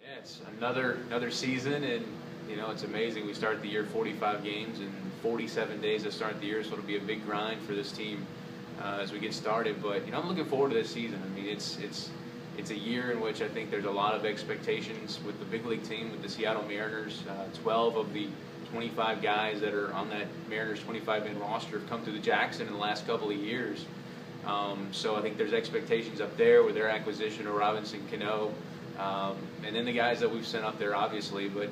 Yeah, it's another season, and it's amazing. We start the year 45 games and 47 days to start the year, so it'll be a big grind for this team as we get started. But I'm looking forward to this season. I mean, it's a year in which I think there's a lot of expectations with the big league team, with the Seattle Mariners. 12 of the 25 guys that are on that Mariners 25-man roster have come through the Jackson in the last couple of years. So I think there's expectations up there with their acquisition of Robinson Cano. And then the guys that we've sent up there, obviously. But,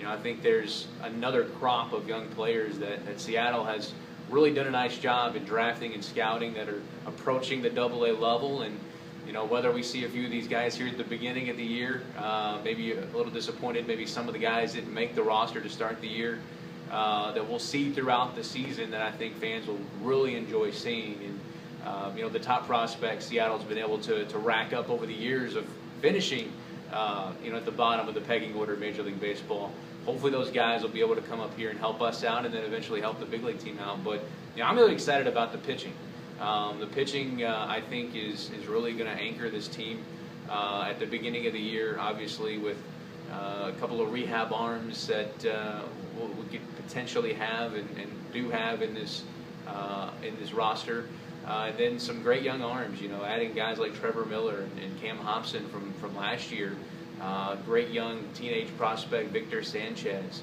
I think there's another crop of young players that Seattle has really done a nice job in drafting and scouting that are approaching the AA level. And, whether we see a few of these guys here at the beginning of the year, maybe a little disappointed, maybe some of the guys didn't make the roster to start the year, that we'll see throughout the season that I think fans will really enjoy seeing. And, the top prospects Seattle's been able to rack up over the years of finishing at the bottom of the pecking order of Major League Baseball. Hopefully those guys will be able to come up here and help us out and then eventually help the big league team out. But I'm really excited about the pitching. The pitching, I think, is really going to anchor this team at the beginning of the year, obviously, with a couple of rehab arms that we could potentially have and do have in this roster. And then some great young arms, adding guys like Trevor Miller and Cam Hobson from last year. Great young teenage prospect Victor Sanchez.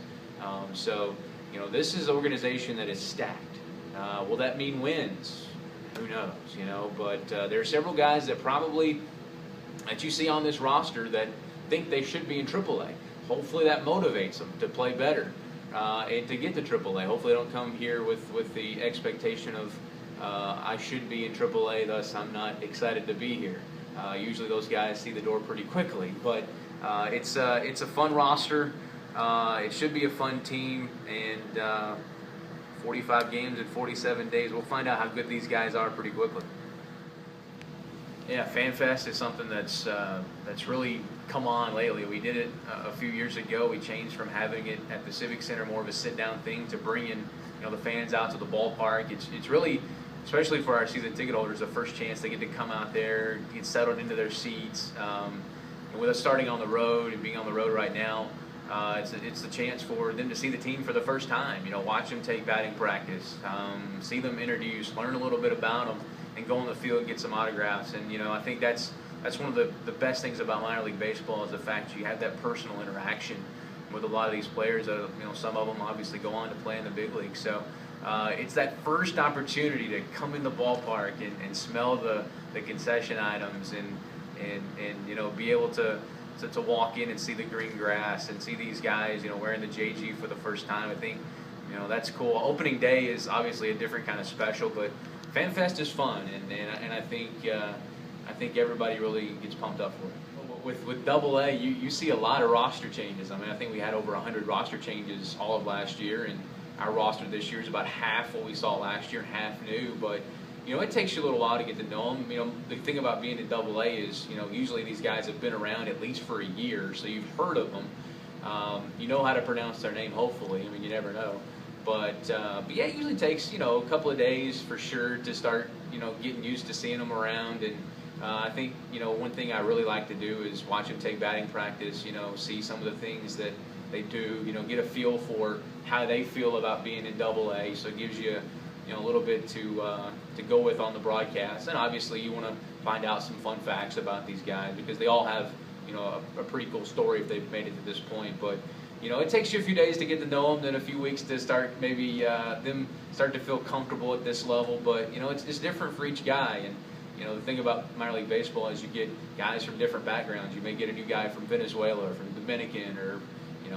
So this is an organization that is stacked. Will that mean wins? Who knows, But there are several guys that you see on this roster that think they should be in AAA. Hopefully that motivates them to play better and to get to AAA. Hopefully they don't come here with the expectation of I should be in AAA, thus I'm not excited to be here. Usually those guys see the door pretty quickly, but it's a fun roster. It should be a fun team, and 45 games in 47 days. We'll find out how good these guys are pretty quickly. Yeah, FanFest is something that's really come on lately. We did it a few years ago. We changed from having it at the Civic Center, more of a sit-down thing, to bringing the fans out to the ballpark. It's really, especially for our season ticket holders, the first chance they get to come out there, get settled into their seats. And with us starting on the road and being on the road right now, it's the chance for them to see the team for the first time. Watch them take batting practice, see them introduce, learn a little bit about them, and go on the field and get some autographs. And I think that's one of the best things about minor league baseball, is the fact that you have that personal interaction with a lot of these players. That some of them obviously go on to play in the big league. So it's that first opportunity to come in the ballpark and smell the concession items and be able to walk in and see the green grass and see these guys wearing the JG for the first time. I think that's cool. Opening day is obviously a different kind of special, but FanFest is fun, and I think everybody really gets pumped up for it. With AA, you see a lot of roster changes. I mean, I think we had over 100 roster changes all of last year, and our roster this year is about half what we saw last year, half new. But it takes you a little while to get to know them. The thing about being in AA is, usually these guys have been around at least for a year, so you've heard of them. You know how to pronounce their name, hopefully. I mean, you never know. But yeah, it usually takes, a couple of days for sure to start, getting used to seeing them around. And I think, one thing I really like to do is watch them take batting practice, see some of the things that they do, get a feel for how they feel about being in AA. So it gives you, a little bit to go with on the broadcast. And obviously you want to find out some fun facts about these guys, because they all have, a pretty cool story if they've made it to this point. But it takes you a few days to get to know them, then a few weeks to start maybe them start to feel comfortable at this level. But it's different for each guy. And the thing about minor league baseball is you get guys from different backgrounds. You may get a new guy from Venezuela or from Dominican, or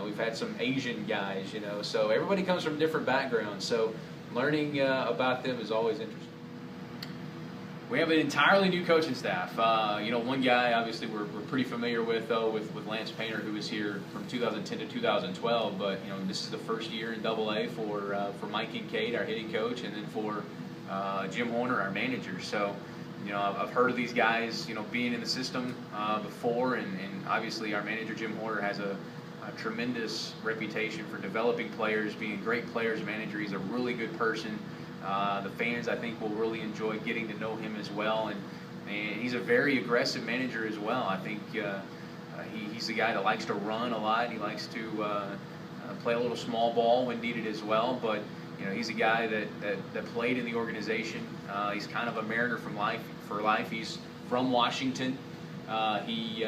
we've had some Asian guys. So everybody comes from different backgrounds. So learning about them is always interesting. We have an entirely new coaching staff. One guy obviously we're pretty familiar with, though, with Lance Painter, who was here from 2010 to 2012. But this is the first year in AA for Mike Kincaid, our hitting coach, and then for Jim Horner, our manager. So I've heard of these guys being in the system before, and obviously our manager Jim Horner has a tremendous reputation for developing players, being a great players manager. He's a really good person. The fans, I think, will really enjoy getting to know him as well, and he's a very aggressive manager as well. I think he's the guy that likes to run a lot. He likes to play a little small ball when needed as well. But he's a guy that played in the organization. He's kind of a Mariner for life. He's from Washington. He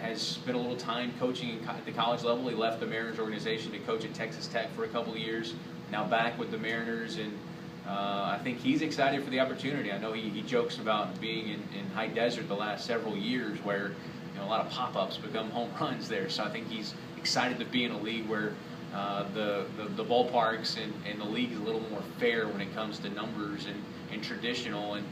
has spent a little time coaching at the college level. He left the Mariners organization to coach at Texas Tech for a couple of years. Now back with the Mariners, and I think he's excited for the opportunity. I know he jokes about being in high desert the last several years, where a lot of pop-ups become home runs there. So I think he's excited to be in a league where the ballparks and the league is a little more fair when it comes to numbers and traditional. And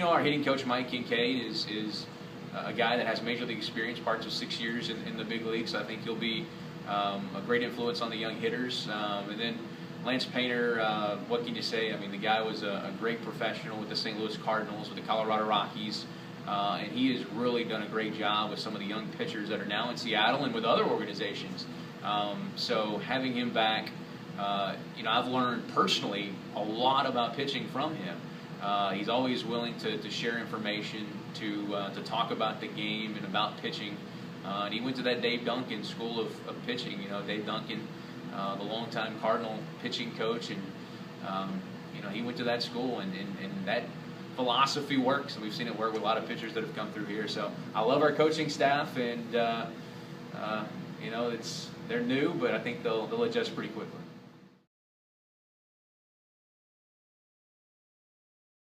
our hitting coach Mike Kincaid is a guy that has major league experience, parts of 6 years in the big league. So I think he'll be a great influence on the young hitters. And then Lance Painter, what can you say? I mean, the guy was a great professional with the St. Louis Cardinals, with the Colorado Rockies, and he has really done a great job with some of the young pitchers that are now in Seattle and with other organizations. So having him back, I've learned personally a lot about pitching from him. He's always willing to share information, to talk about the game and about pitching. And he went to that Dave Duncan School of Pitching. Dave Duncan, the longtime Cardinal pitching coach, and he went to that school, and that philosophy works, and we've seen it work with a lot of pitchers that have come through here. So I love our coaching staff, and they're new, but I think they'll adjust pretty quickly.